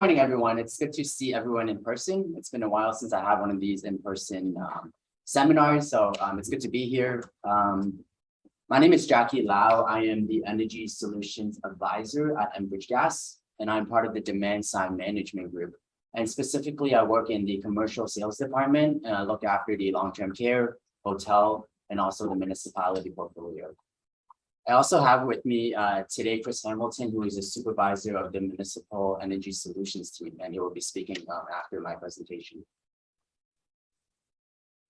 Morning, everyone. It's good to see everyone in person. It's been a while since I had one of these in-person seminars, so it's good to be here. My name is Jacky Lau. I am the Energy Solutions Advisor at Enbridge Gas, and I'm part of the Demand Side Management Group. And specifically, I work in the commercial sales department, and I look after the long-term care, hotel, and also the municipality portfolio. I also have with me today Chris Hamilton, who is a supervisor of the Municipal Energy Solutions team, and he will be speaking after my presentation.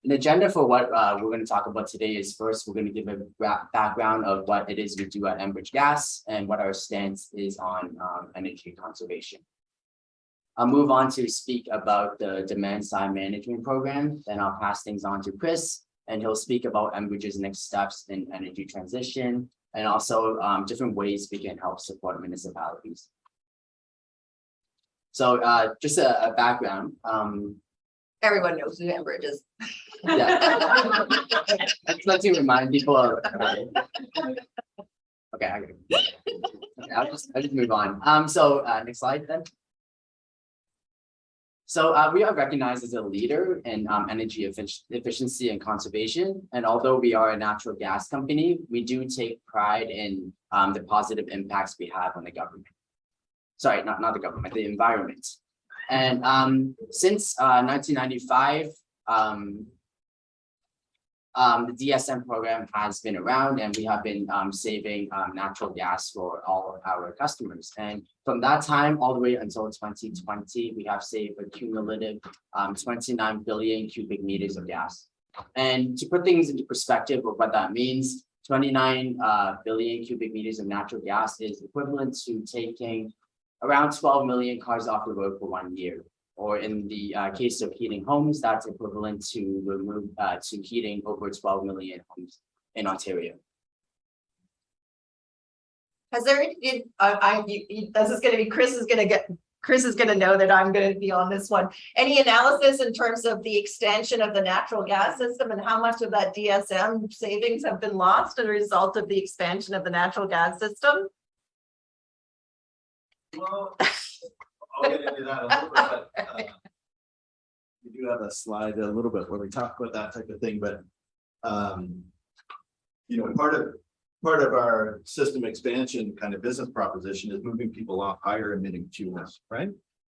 An agenda for what we're going to talk about today is first, we're going to give a background of what it is we do at Enbridge Gas and what our stance is on energy conservation. I'll move on to speak about the Demand Side Management Program, then I'll pass things on to Chris, and he'll speak about Enbridge's next steps in energy transition, and also different ways we can help support municipalities. So just a background. Everyone knows who Enbridge is. Yeah. Let's remind people of, okay, I'll just move on. So next slide then. So we are recognized as a leader in energy efficiency and conservation. And although we are a natural gas company, we do take pride in the positive impacts we have on the government. Sorry, not the government, the environment. And since 1995, the DSM program has been around, and we have been saving natural gas for all of our customers. And from that time all the way until 2020, we have saved a cumulative 29 billion cubic meters of gas. And to put things into perspective of what that means, 29 billion cubic meters of natural gas is equivalent to taking around 12 million cars off the road for 1 year. Or in the case of heating homes, that's equivalent to heating over 12 million homes in Ontario. Has there this is going to be Chris is going to know that I'm going to be on this one. Any analysis in terms of the extension of the natural gas system and how much of that DSM savings have been lost as a result of the expansion of the natural gas system? Well, I'll get into that a little bit, but we do have a slide a little bit where we talk about that type of thing, but you know, part of our system expansion kind of business proposition is moving people off higher emitting fuels, right,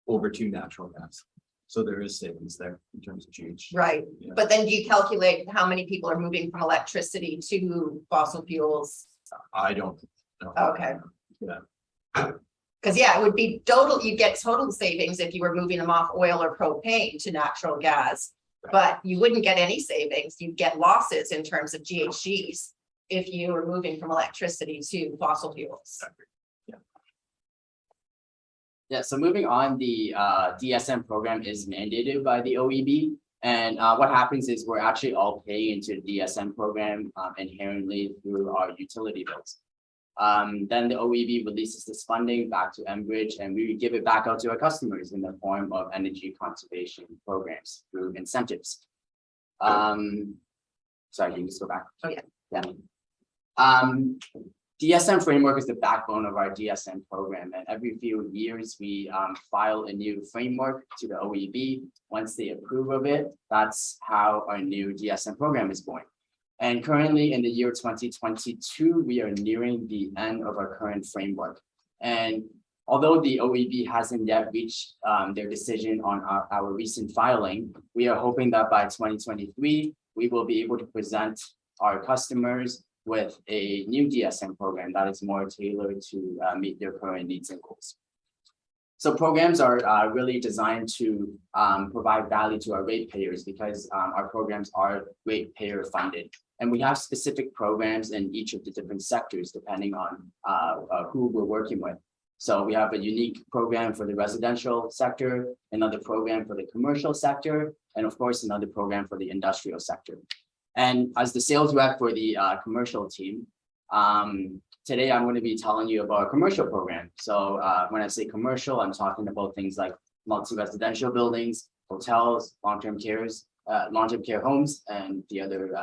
over to natural gas. So there is savings there in terms of GHG. Right, yeah. But then do you calculate how many people are moving from electricity to fossil fuels? I don't know. Okay. Yeah. Because yeah, it would be total, you get total savings if you were moving them off oil or propane to natural gas, but you wouldn't get any savings. You'd get losses in terms of GHGs if you were moving from electricity to fossil fuels. Yeah, so moving on, the DSM program is mandated by the OEB. And what happens is we're actually all paying into the DSM program inherently through our utility bills. Then the OEB releases this funding back to Enbridge, and we give it back out to our customers in the form of energy conservation programs through incentives. Sorry, you can just go back. Oh, yeah. Yeah. DSM framework is the backbone of our DSM program, and every few years we file a new framework to the OEB. Once they approve of it, that's how our new DSM program is born. And currently in the year 2022, we are nearing the end of our current framework. And although the OEB hasn't yet reached their decision on our recent filing, we are hoping that by 2023, we will be able to present our customers with a new DSM program that is more tailored to meet their current needs and goals. So programs are really designed to provide value to our ratepayers because our programs are ratepayer funded. And we have specific programs in each of the different sectors depending on who we're working with. So we have a unique program for the residential sector, another program for the commercial sector, and of course, another program for the industrial sector. And as the sales rep for the commercial team, today I'm going to be telling you about our commercial program. So when I say commercial, I'm talking about things like multi-residential buildings, hotels, long-term care homes, and the other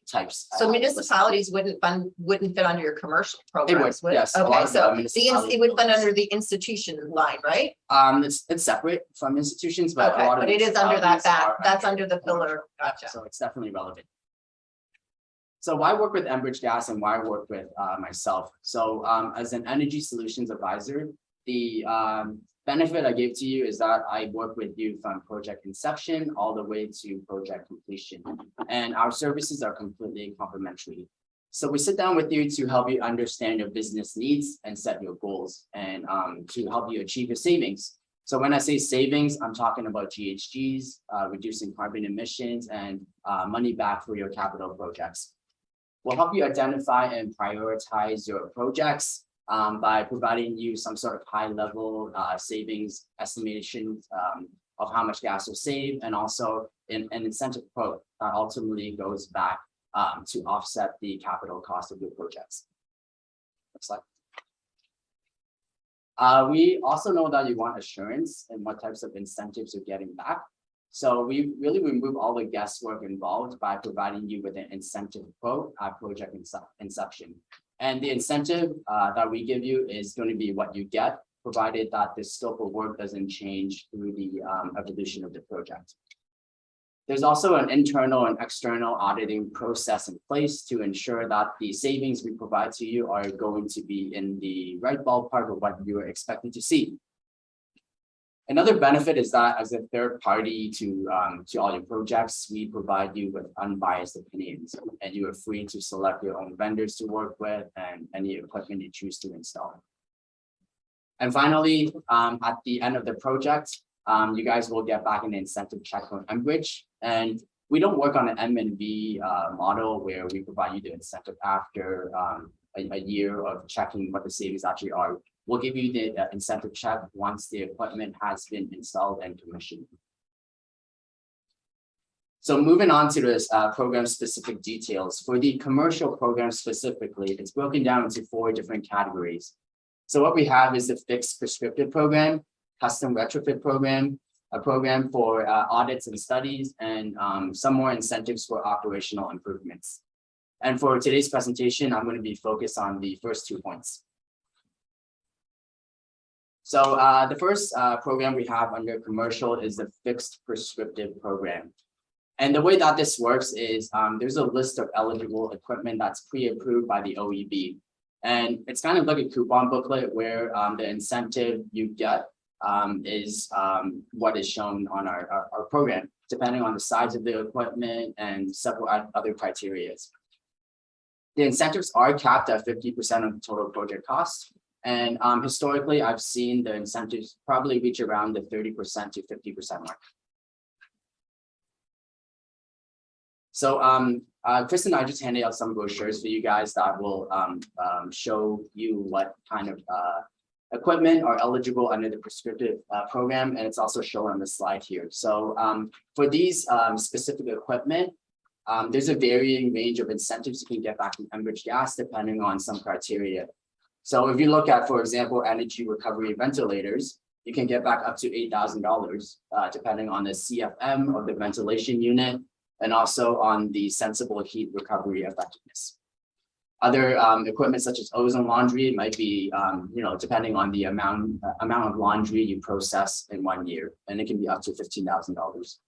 types. So municipalities wouldn't fit under your commercial programs, would it? yes, a lot Okay, of, so municipalities it would will. fit under the institution line, right? It's separate from institutions, but a Okay, lot of but it is under that, municipalities are that's under the pillar. Yeah, Gotcha. so it's definitely relevant. So why work with Enbridge Gas and why work with myself? So as an energy solutions advisor, the benefit I give to you is that I work with you from project inception all the way to project completion. And our services are completely complementary. So we sit down with you to help you understand your business needs and set your goals and to help you achieve your savings. So when I say savings, I'm talking about GHGs, reducing carbon emissions and money back for your capital projects. We'll help you identify and prioritize your projects by providing you some sort of high level savings estimations of how much gas will save, and also an incentive quote that ultimately goes back to offset the capital cost of your projects. Next slide. We also know that you want assurance and what types of incentives you're getting back. So we really remove all the guesswork involved by providing you with an incentive quote at project inception. And the incentive that we give you is going to be what you get, provided that the scope of work doesn't change through the evolution of the project. There's also an internal and external auditing process in place to ensure that the savings we provide to you are going to be in the right ballpark of what you are expecting to see. Another benefit is that as a third party to all your projects, we provide you with unbiased opinions, and you are free to select your own vendors to work with and any equipment you choose to install. And finally, at the end of the project, you guys will get back an incentive check from Enbridge. And we don't work on an M&V model where we provide you the incentive after a year of checking what the savings actually are. We'll give you the incentive check once the equipment has been installed and commissioned. So moving on to this program specific details. For the commercial program specifically, it's broken down into 4 different categories. So what we have is the fixed prescriptive program, custom retrofit program, a program for audits and studies, and some more incentives for operational improvements. And for today's presentation, I'm going to be focused on the first 2 points. So the first program we have under commercial is the fixed prescriptive program. And the way that this works is there's a list of eligible equipment that's pre-approved by the OEB. And it's kind of like a coupon booklet where the incentive you get is what is shown on our program, depending on the size of the equipment and several other criteria. The incentives are capped at 50% of the total project cost. And historically, I've seen the incentives probably reach around the 30% to 50% mark. So Chris and I just handed out some brochures for you guys that will show you what kind of equipment are eligible under the prescriptive program, and it's also shown on the slide here. So for these specific equipment, there's a varying range of incentives you can get back from Enbridge Gas depending on some criteria. So if you look at, for example, energy recovery ventilators, you can get back up to $8,000 depending on the CFM of the ventilation unit and also on the sensible heat recovery effectiveness. Other equipment such as ozone laundry might be, depending on the amount of laundry you process in 1 year, and it can be up to $15,000.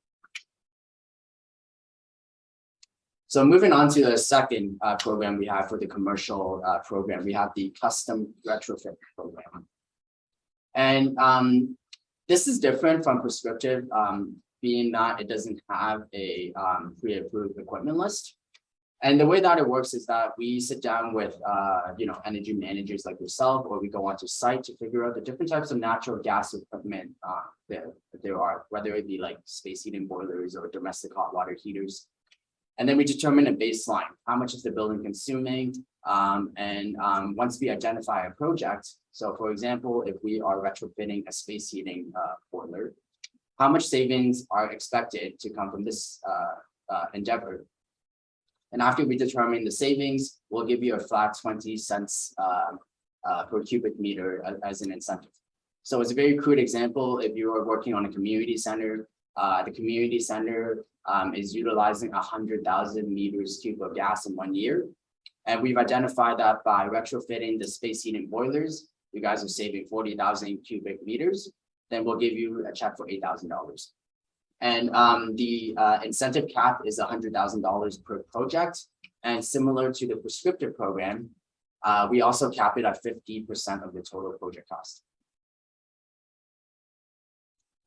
So moving on to the second program we have for the commercial program, we have the custom retrofit program. And this is different from prescriptive, being that it doesn't have a pre-approved equipment list. And the way that it works is that we sit down with, energy managers like yourself, or we go onto site to figure out the different types of natural gas equipment that there are, whether it be like space heating boilers or domestic hot water heaters. And then we determine a baseline, how much is the building consuming? Once we identify a project, so for example, if we are retrofitting a space heating boiler, how much savings are expected to come from this endeavor? And after we determine the savings, we'll give you a flat 20 cents per cubic meter as an incentive. So it's a very crude example. If you are working on a community center, the community center is utilizing 100,000 meters cube of gas in 1 year. And we've identified that by retrofitting the space heating boilers, you guys are saving 40,000 cubic meters. Then we'll give you a check for $8,000. And the incentive cap is $100,000 per project. And similar to the prescriptive program, we also cap it at 50% of the total project cost.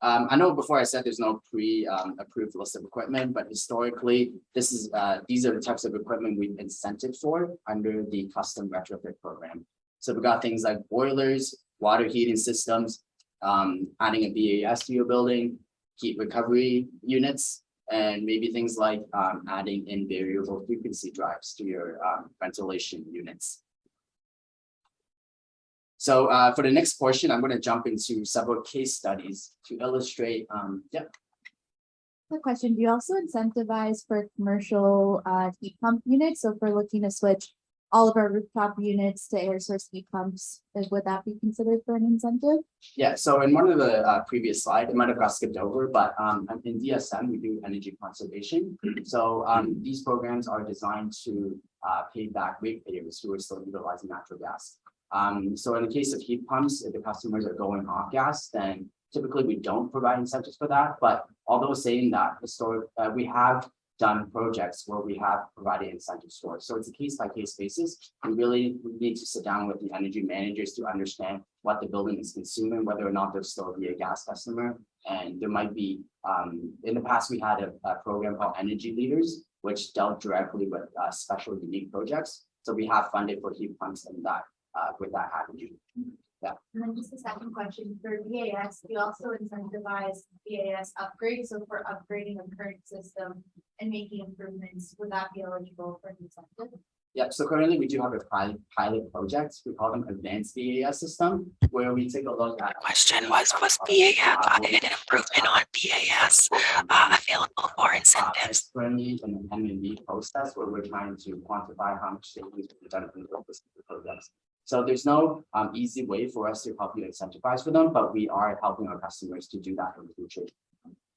I know before I said there's no pre-approved list of equipment, but historically, these are the types of equipment we've incented for under the custom retrofit program. So we've got things like boilers, water heating systems, adding a BAS to your building, heat recovery units, and maybe things like adding in variable frequency drives to your ventilation units. So for the next portion, I'm going to jump into several case studies to illustrate. The question, do you also incentivize for commercial heat pump units? So if we're looking to switch all of our rooftop units to air source heat pumps, would that be considered for an incentive? Yeah, so in one of the previous slides, it might have got skipped over, but in DSM, we do energy conservation. So these programs are designed to pay back ratepayers who are still utilizing natural gas. So in the case of heat pumps, if the customers are going off gas, then typically we don't provide incentives for that. But although saying that, we have done projects where we have provided incentives for it. So it's a case by case basis. We need to sit down with the energy managers to understand what the building is consuming, whether or not they'll still be a gas customer. And there might be, in the past, we had a program called Energy Leaders, which dealt directly with special unique projects. So we have funded for heat pumps and that with that happening. Yeah. And then just a second question for BAS, we also incentivize BAS upgrades. So for upgrading a current system and making improvements, would that be eligible for an incentive? Yeah, so currently we do have a pilot project. We call them advanced BAS system, where we take a look at. Question was BAS an improvement on BAS available for incentives? It's currently an M&B process where we're trying to quantify how much savings we've done from the programs. So there's no easy way for us to help you incentivize for them, but we are helping our customers to do that in the future.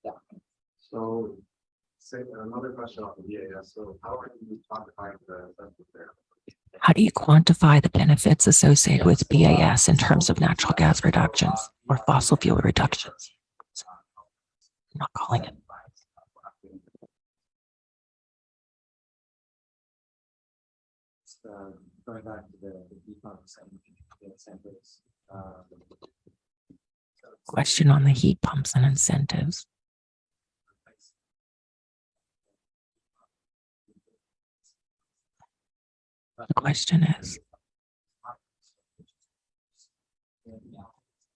Yeah. So, say another question on the BAS. So, how are you quantifying the benefit there? How do you quantify the benefits associated with BAS in terms of natural gas reductions or fossil fuel reductions? I'm not calling it. Going back to the heat pumps and the incentives. Question on the heat pumps and incentives. The question is,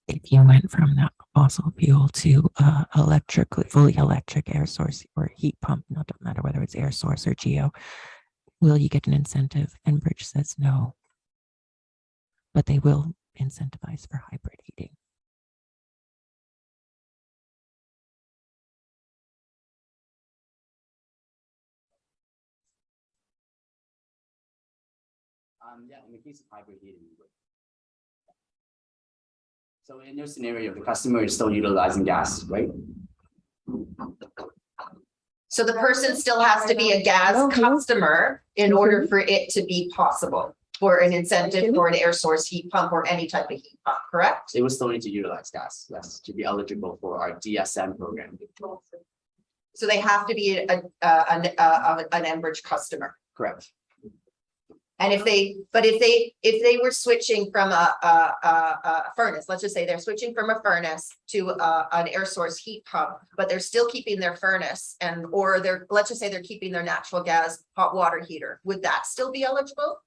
if you went from that fossil fuel to fully electric air source or heat pump, no, don't matter whether it's air source or geo, will you get an incentive? Enbridge says no, but they will incentivize for hybrid heating. Yeah, in the case of hybrid heating. So in your scenario, the customer is still utilizing gas, right? So the person still has to be a gas customer in order for it to be possible for an incentive for an air source heat pump or any type of heat pump, correct? They will still need to utilize gas, yes, to be eligible for our DSM program. So they have to be an Enbridge customer. Correct. And if they were switching from a furnace, let's just say they're switching from a furnace to an air source heat pump, but they're still keeping their furnace let's just say they're keeping their natural gas hot water heater, would that still be eligible?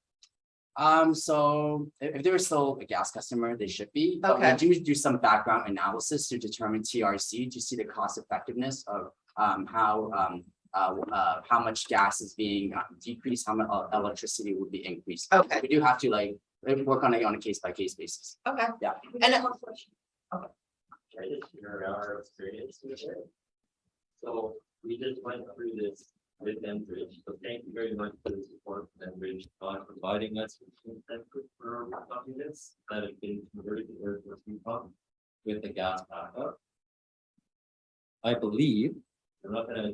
So if they were still a gas customer, they should be. But Okay. we do some background analysis to determine TRC to see the cost effectiveness of how much gas is being decreased, how much electricity would be increased. Okay. We do have to work on it on a case by case basis. Okay. Yeah. And Our experience with it. So we just went through this with Enbridge. So thank you very much for the support of Enbridge on providing us with incentive for our rooftop units that have been converted to air source heat pump with the gas backup. I believe, I'm not gonna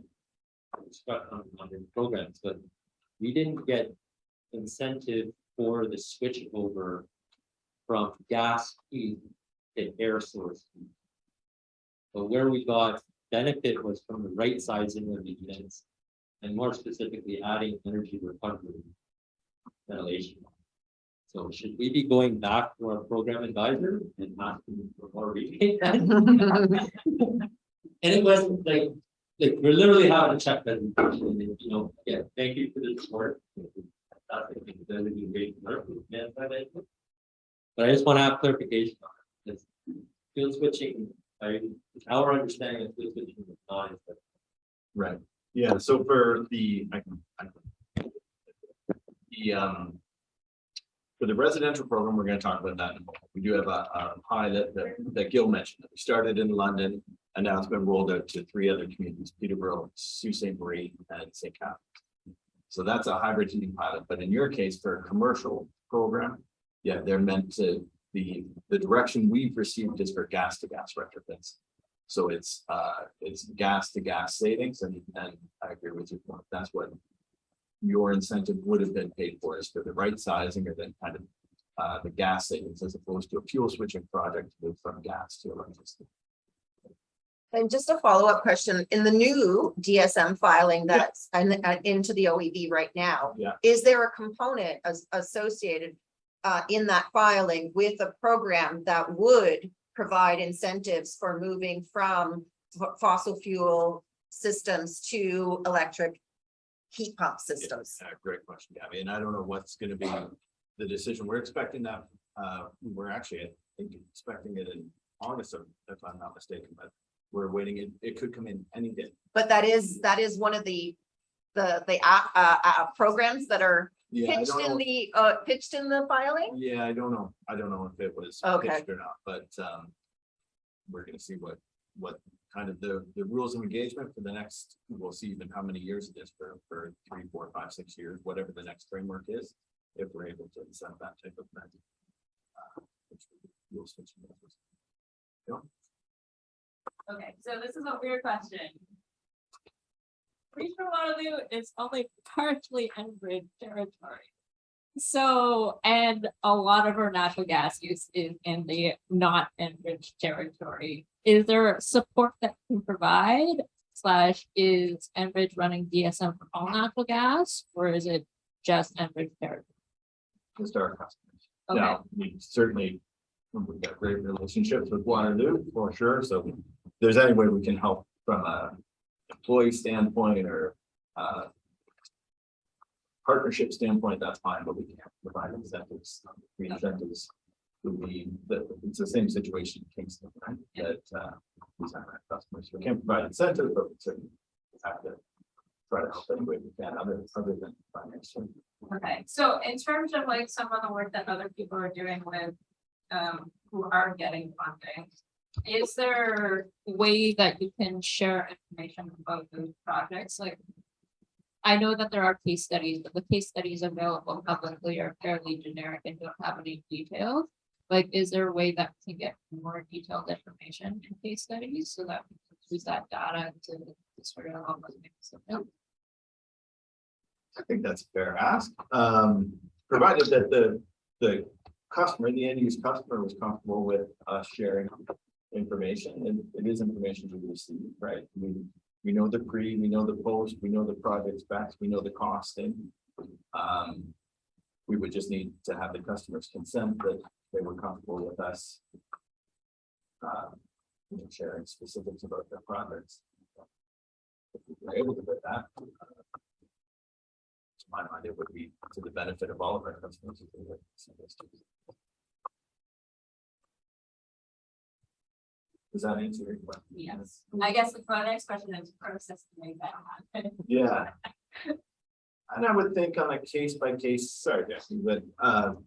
struck on the programs, but we didn't get incentive for the switch over from gas heat to air source heat. But where we got benefit was from the right sizing of the units, and more specifically, adding energy recovery ventilation. So should we be going back to our program advisor and asking for more rebate? And it wasn't like we're literally having a check presentation and, you know, yeah, thank you for the support. That's the thing, that would be great work with management. But I just want to have clarification on it. Because field switching, our understanding of field switching is not. Right, yeah, so for the, for the residential program, we're gonna talk about that in a moment. We do have a pilot that Gil mentioned. We started in London, and now it's been rolled out to 3 other communities: Peterborough, Sault Ste. Marie, and St. Catharines. So that's a hybrid heating pilot, but in your case, for a commercial program, yeah, they're meant to, the direction we've received is for gas to gas retrofits. So it's gas to gas savings, and I agree with you. That's what your incentive would have been paid for, is for the right sizing, or then kind of the gas savings, as opposed to a fuel switching project to move from gas to electricity. And just a follow-up question, in the new DSM filing that's into the OEB right now. Yeah. Is there a component associated in that filing with a program that would provide incentives for moving from fossil fuel systems to electric heat pump systems? Yeah, great question, Gabby, and I don't know what's gonna be the decision. We're expecting that, we're actually, I think, expecting it in August, if I'm not mistaken, but we're waiting. It could come in any day. But that is one of the programs that are Yeah, I pitched don't in know. the filing. Yeah, I don't know. I don't know if it was Okay. pitched or not, but we're gonna see what kind of the rules of engagement for the next, we'll see even how many years it is for 3, 4, 5, 6 years, whatever the next framework is, if we're able to set that type of thing. We'll switch to those. Yeah. Okay, so this is a weird question. Regional Waterloo is only partially Enbridge territory. So, and a lot of our natural gas use is in the not Enbridge territory. Is there support that can provide? / is Enbridge running DSM for all natural gas, or is it just Enbridge territory? Just our customers. Okay. Now, we certainly, we've got great relationships with Waterloo for sure, so if there's any way we can help from a employee standpoint or partnership standpoint, that's fine, but we can't provide incentives. The incentives would be that it's the same situation in Kingston, right? That these are our customers. We can't provide incentives, but we certainly have to try to help any way we can, other than financial. Okay, so in terms of like some of the work that other people are doing with who are getting funding, is there a way that you can share information about those projects? Like, I know that there are case studies, but the case studies available publicly are fairly generic and don't have any details. Like, is there a way that we can get more detailed information in case studies so that we can use that data to sort of help us make something? I think that's a fair ask. Provided that the customer, the end use customer, was comfortable with us sharing information, and it is information to receive, right? We know the pre, we know the post, we know the project specs, we know the costing. We would just need to have the customer's consent that they were comfortable with us sharing specifics about their projects. If we were able to do that, to my mind, it would be to the benefit of all of our customers. Does that answer your question? Yes, I guess the next question is process to make that happen. Yeah. And I would think on a case by case, sorry, Jacky, but I'll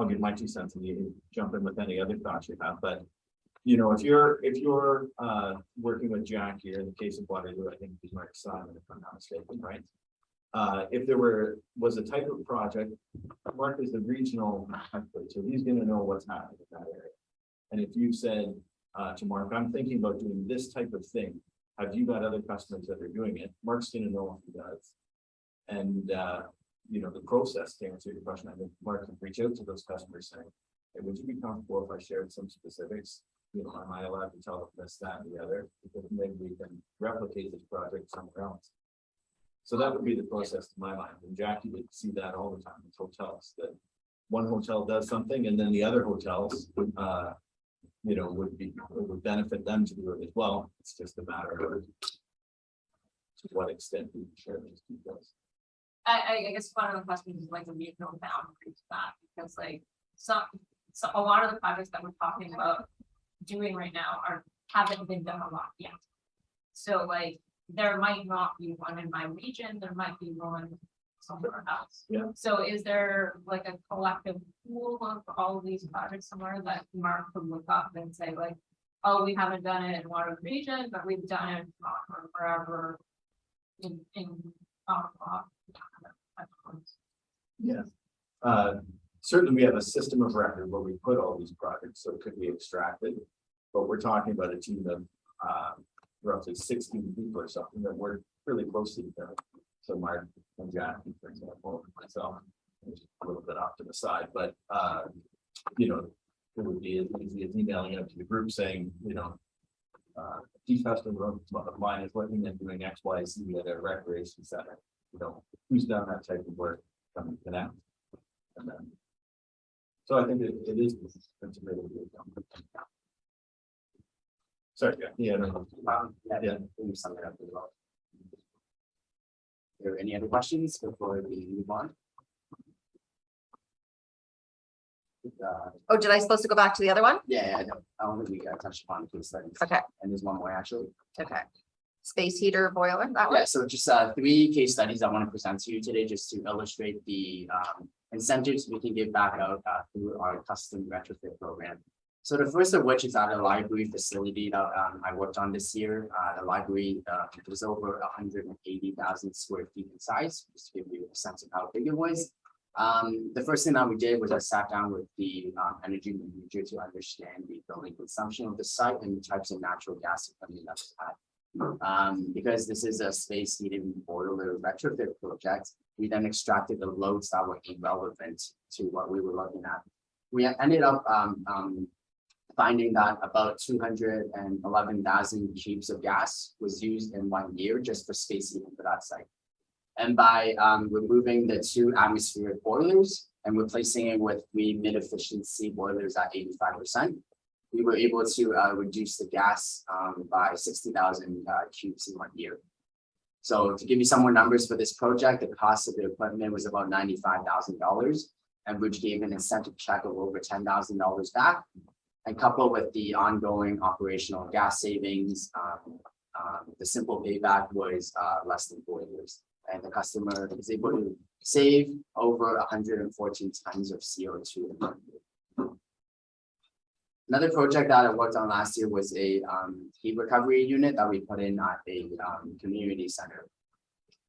give my 2 cents and you jump in with any other thoughts you have, but you know, if you're working with Jacky, or in the case of Waterloo, I think he's Mark Simon, if I'm not mistaken, right? If there was a type of project, Mark is the regional expert, so he's gonna know what's happening in that area. And if you said to Mark, I'm thinking about doing this type of thing, have you got other customers that are doing it? Mark's gonna know if he does. And, you know, the process to answer your question, I think Mark can reach out to those customers saying, hey, would you be comfortable if I shared some specifics? You know, am I allowed to tell them this, that, and the other? Because maybe we can replicate this project somewhere else. So that would be the process to my mind, and Jacky would see that all the time with hotels, that one hotel does something and then the other hotels, you know, would benefit them to do it as well. It's just a matter of to what extent we share those details. I guess one of the questions is like the regional boundaries to that, because like so a lot of the projects that we're talking about doing right now haven't been done a lot yet. So like there might not be one in my region, there might be one somewhere else. Yeah. So is there like a collective pool of all of these projects somewhere that Mark could look up and say like, oh, we haven't done it in one region, but we've done it or wherever in Yeah. Certainly, we have a system of record where we put all these projects, so it could be extracted. But we're talking about a team of roughly 16 people or something that work really closely together. So Mark and Jacky, for example, myself, just a little bit off to the side, but you know, it would be as easy as emailing out to the group saying, you know, of mine is looking at doing X, Y, Z at a recreation center. You know, who's done that type of work, come and connect. And then, so I think it is. It's really good. Sorry, yeah, no, Yeah. We sum it up as well. Are there any other questions before we move on? Oh, did I supposed to go back to the other one? Yeah, I don't think we got touched upon case studies. Okay, And there's one more actually. okay. Space heater boiler, that one? Yeah, so just 3 case studies I want to present to you today, just to illustrate the incentives we can give back out through our custom retrofit program. So the first of which is at a library facility that I worked on this year. The library was over 180,000 square feet in size, just to give you a sense of how big it was. The first thing that we did was I sat down with the energy manager to understand the building consumption of the site and the types of natural gas equipment that we had. Because this is a space heating boiler retrofit project, we then extracted the loads that were irrelevant to what we were looking at. We ended up finding that about 211,000 cubes of gas was used in 1 year just for space heating for that site. And by removing the 2 atmospheric boilers and replacing it with 3 mid-efficiency boilers at 85%, we were able to reduce the gas by 60,000 cubes in 1 year. So to give you some more numbers for this project, the cost of the equipment was about $95,000, and which gave an incentive check of over $10,000 back. And coupled with the ongoing operational gas savings, the simple payback was less than 4 years. And the customer was able to save over 114 tons of CO2 in 1 year. Another project that I worked on last year was a heat recovery unit that we put in at a community center.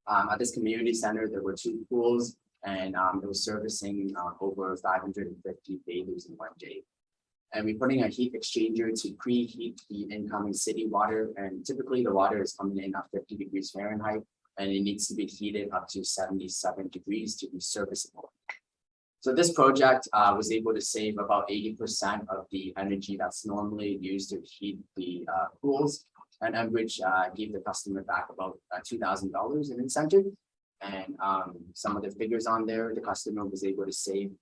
At this community center, there were 2 pools, and it was servicing over 550 bathers in 1 day. And we're putting a heat exchanger to preheat the incoming city water, and typically the water is coming in at 50 degrees Fahrenheit, and it needs to be heated up to 77 degrees to be serviceable. So this project was able to save about 80% of the energy that's normally used to heat the pools, and Enbridge gave the customer back about $2,000 in incentive. And some of the figures on there, the customer was able to save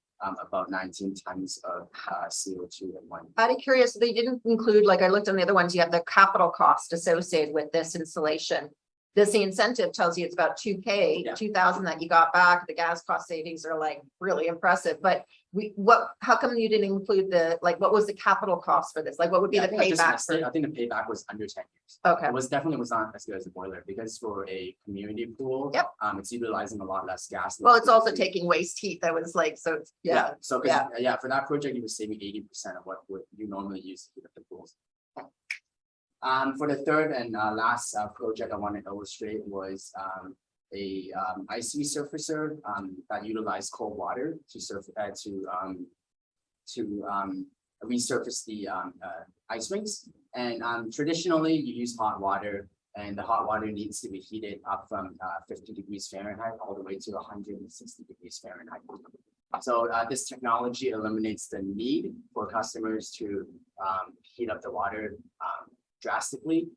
about 19 tons of CO2 in 1 year. Out of curiosity, they didn't include, like I looked on the other ones, you have the capital cost associated with this installation. The incentive tells you it's about 2K, Yeah. 2,000 that you got back. The gas cost savings are like really impressive, but how come you didn't include what was the capital cost for this? Like, what would be Yeah, the I think I just payback? missed it. I think the payback was under 10 years. Okay, It was not as good as the boiler, because for a community pool, Yep. It's utilizing a lot less gas. well, it's also taking waste heat. That was like, so it's, yeah. So 'cause, yeah, for that project, you were saving 80% of what you normally use to heat up the pools. For the third and last project I want to illustrate was a ice resurfacer that utilized cold water to resurface the ice rinks. And traditionally, you use hot water And the hot water needs to be heated up from 50 degrees Fahrenheit all the way to 160 degrees Fahrenheit. So this technology eliminates the need for customers to heat up the water drastically.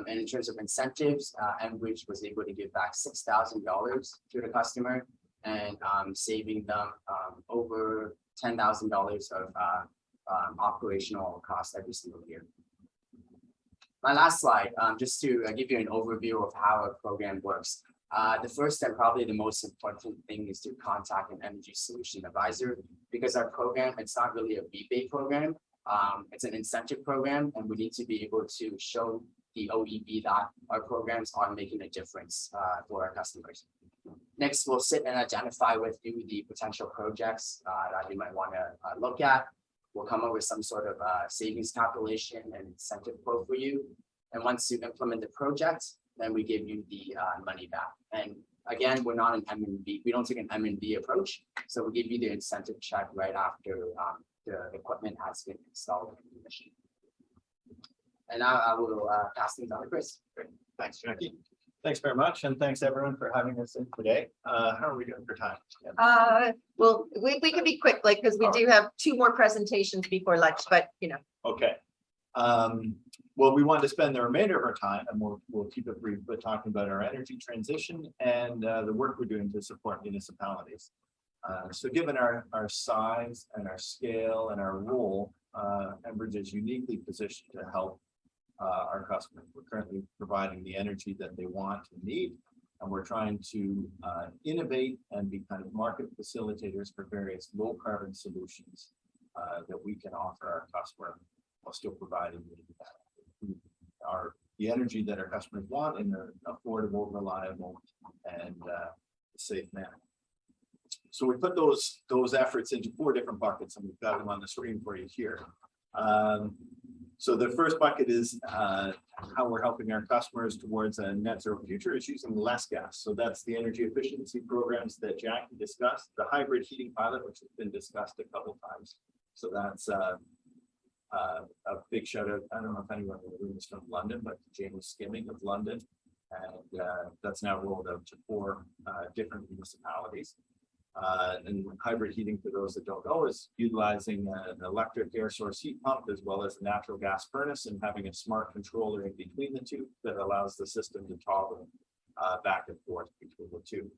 And in terms of incentives, Enbridge was able to give back $6,000 to the customer and saving them over $10,000 of operational costs every single year. My last slide, just to give you an overview of how a program works. The first and probably the most important thing is to contact an energy solution advisor, because our program, it's not really a rebate program. It's an incentive program, and we need to be able to show the OEB that our programs are making a difference for our customers. Next, we'll sit and identify with you the potential projects that you might want to look at. We'll come up with some sort of savings calculation and incentive quote for you. And once you implement the project, then we give you the money back. And again, we're not an M&B. We don't take an M&B approach. So we give you the incentive check right after the equipment has been installed and commissioned. And now I will pass things on to Chris. Great. Thanks, Jackie. Thanks very much, and thanks everyone for having us in today. How are we doing for time? Well, we can be quick, like, because we do have 2 more presentations before lunch, but you know. Okay. Well, we want to spend the remainder of our time, and we'll keep it brief, but talking about our energy transition and the work we're doing to support municipalities. So given our size and our scale and our role, Enbridge is uniquely positioned to help our customers. We're currently providing the energy that they want and need, and we're trying to innovate and be kind of market facilitators for various low carbon solutions that we can offer our customer while still providing the energy that our customers want in an affordable, reliable, and safe manner. So we put those efforts into 4 different buckets, and we've got them on the screen for you here. So the first bucket is how we're helping our customers towards a net zero future is using less gas. So that's the energy efficiency programs that Jacky discussed, the hybrid heating pilot, which has been discussed a couple times. So that's a big shout out. I don't know if anyone in the room is from London, but James Skimming of London. And that's now rolled out to 4 different municipalities. And hybrid heating, for those that don't know, is utilizing an electric air source heat pump as well as a natural gas furnace, and having a smart controller in between the 2 that allows the system to toggle back and forth between the 2.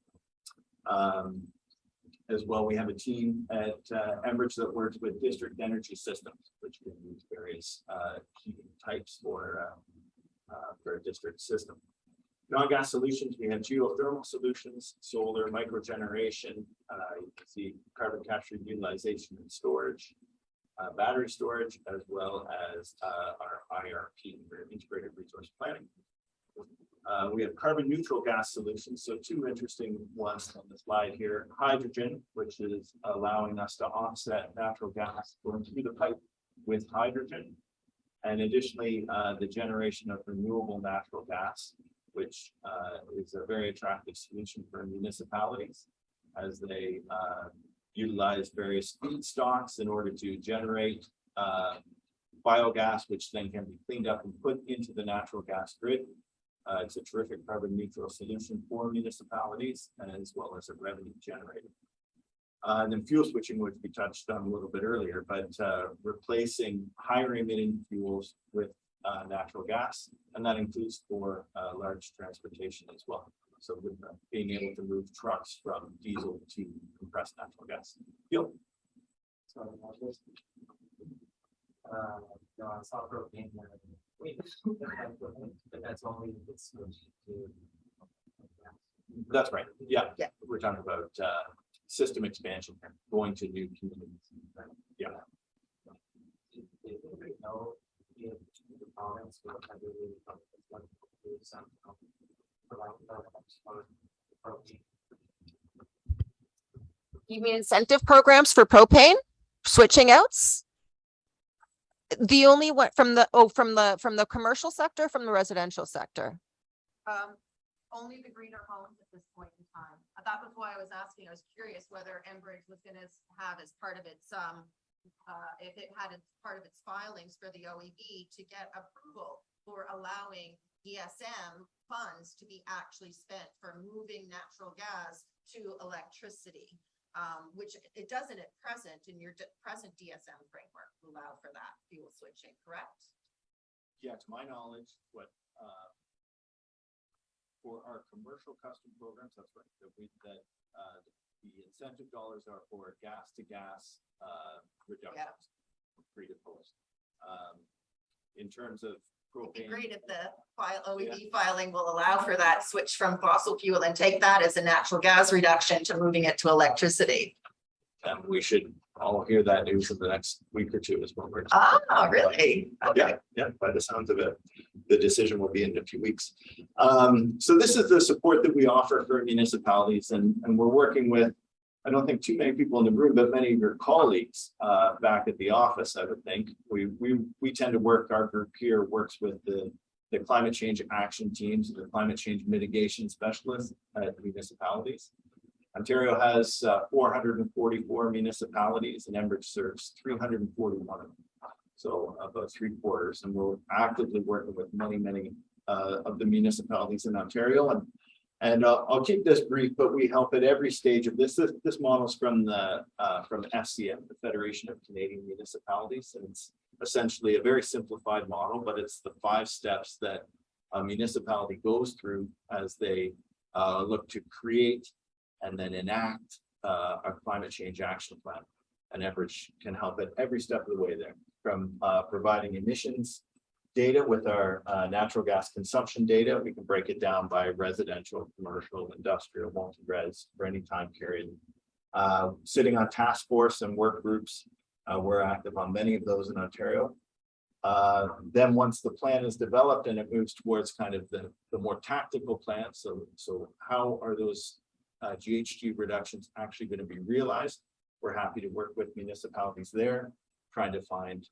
As well, we have a team at Enbridge that works with district energy systems, which can use various heating types for a district system. Non-gas solutions, we have geothermal solutions, solar, microgeneration, you can see carbon capture, utilization and storage, battery storage, as well as our IRP, or integrated resource planning. We have carbon neutral gas solutions. So 2 interesting ones on the slide here. Hydrogen, which is allowing us to offset natural gas going through the pipe with hydrogen. And additionally, the generation of renewable natural gas, which is a very attractive solution for municipalities as they utilize various feedstocks in order to generate biogas, which then can be cleaned up and put into the natural gas grid. It's a terrific carbon neutral solution for municipalities, as well as a revenue generator. And then fuel switching, which we touched on a little bit earlier, but replacing higher emitting fuels with natural gas, and that includes for large transportation as well. So with being able to move trucks from diesel to compressed natural gas. Fuel. No, I saw propane. But that's only if it's switched to. That's right. Yeah. Yeah. We're talking about system expansion, going to new communities. Yeah. You mean incentive programs for propane switching outs? The only one from the commercial sector, from the residential sector? Only the greener homes at this point in time. That was why I was asking. I was curious whether Enbridge was going to have as part of its if it had as part of its filings for the OEB to get approval for allowing DSM funds to be actually spent for moving natural gas to electricity. Which it doesn't at present in your present DSM framework allow for that fuel switching, correct? Yeah, to my knowledge, for our commercial custom programs, that's right, the incentive dollars are for gas to gas, reductions. Free to post. In terms of It'd be propane. great if the OEB filing will allow for that switch from fossil fuel and take that as a natural gas reduction to moving it to electricity. And we should all hear that news in the next week or two as well. Oh, really? Okay. Yeah, by the sounds of it, the decision will be in a few weeks. So this is the support that we offer for municipalities, and we're working with, I don't think too many people in the room, but many of your colleagues back at the office, I would think. We tend to work, our group here works with the climate change action teams, the climate change mitigation specialists at municipalities. Ontario has 444 municipalities, and Enbridge serves 341 of them. So about 3/4, and we're actively working with many of the municipalities in Ontario. And I'll keep this brief, but we help at every stage of this. This model is from FCM, the Federation of Canadian Municipalities, and it's essentially a very simplified model, but it's the 5 steps that a municipality goes through as they look to create and then enact a climate change action plan. And Enbridge can help at every step of the way there, from providing emissions data with our natural gas consumption data. We can break it down by residential, commercial, industrial, multi-res for any time period. Sitting on task force and work groups, we're active on many of those in Ontario. Then once the plan is developed and it moves towards kind of the more tactical plan, so how are those GHG reductions actually going to be realized? We're happy to work with municipalities there, trying to find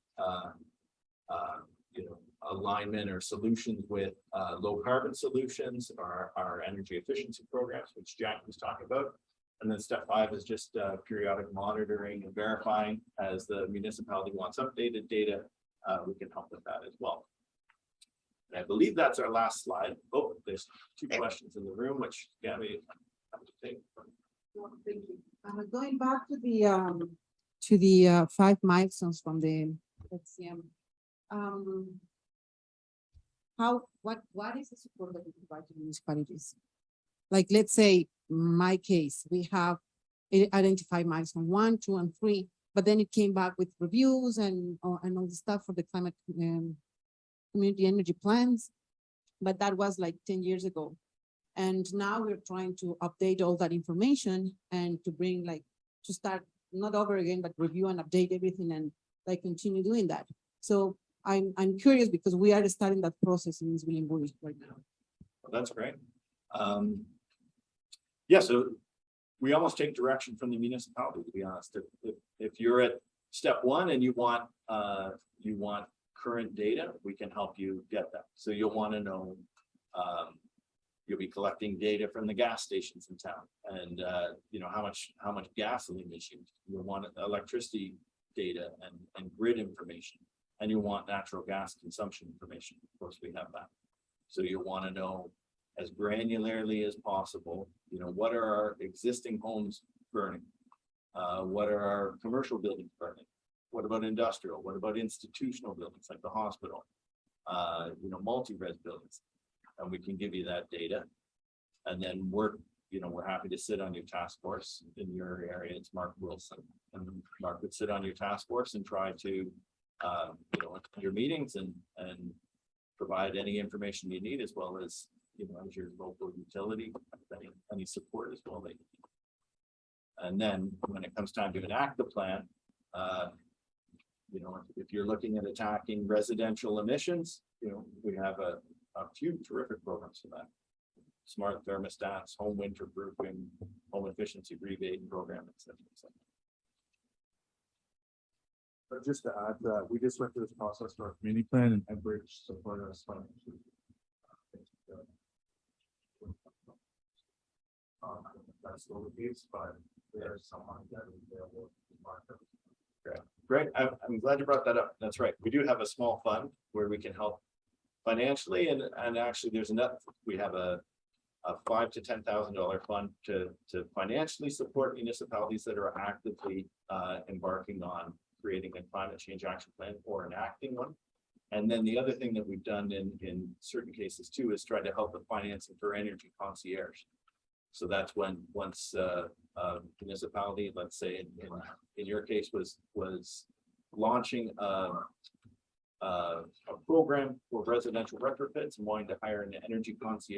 alignment or solutions with low carbon solutions, our energy efficiency programs, which Jack was talking about. And then step 5 is just periodic monitoring and verifying. As the municipality wants updated data, we can help with that as well. And I believe that's our last slide. Oh, there's 2 questions in the room, which Gabby have to take. Thank you. Going back to the 5 milestones from the FCM. What is the support that we provide to municipalities? Like, let's say my case, we have identified milestone 1, 2, and 3, but then it came back with reviews and all the stuff for the climate community energy plans, but that was like 10 years ago. And now we're trying to update all that information and to bring to start not over again, but review and update everything and continue doing that. So I'm curious because we are starting that process in East Williamsburg right now. Well, that's great. Yeah, so we almost take direction from the municipality, to be honest. If you're at step 1 and you want current data, we can help you get that. So you'll want to know, you'll be collecting data from the gas stations in town, and how much gasoline is used. You'll want electricity data and grid information, and you'll want natural gas consumption information. Of course, we have that. So you'll want to know as granularly as possible, what are our existing homes burning? What are our commercial buildings burning? What about industrial? What about institutional buildings like the hospital? Multi-res buildings. And we can give you that data. And then we're happy to sit on your task force. In your area, it's Mark Wilson. And Mark would sit on your task force and try to, your meetings and provide any information you need, as well as, as your local utility, any support as well. And then when it comes time to enact the plan, if you're looking at attacking residential emissions, we have a few terrific programs for that. Smart thermostats, home winter proofing, home efficiency rebate program, etc. But just to add that we just went through this process for our community plan, and Enbridge supported us financially. That's still the case, but there's someone that is available to market. Great. I'm glad you brought that up. That's right. We do have a small fund where we can help financially, and actually there's enough, we have a $5,000 to $10,000 fund to financially support municipalities that are actively embarking on creating a climate change action plan or enacting one. And then the other thing that we've done in certain cases too is try to help with financing for energy concierge. So that's when, once municipality, let's say in your case was launching a program for residential retrofits and wanting to hire an energy concierge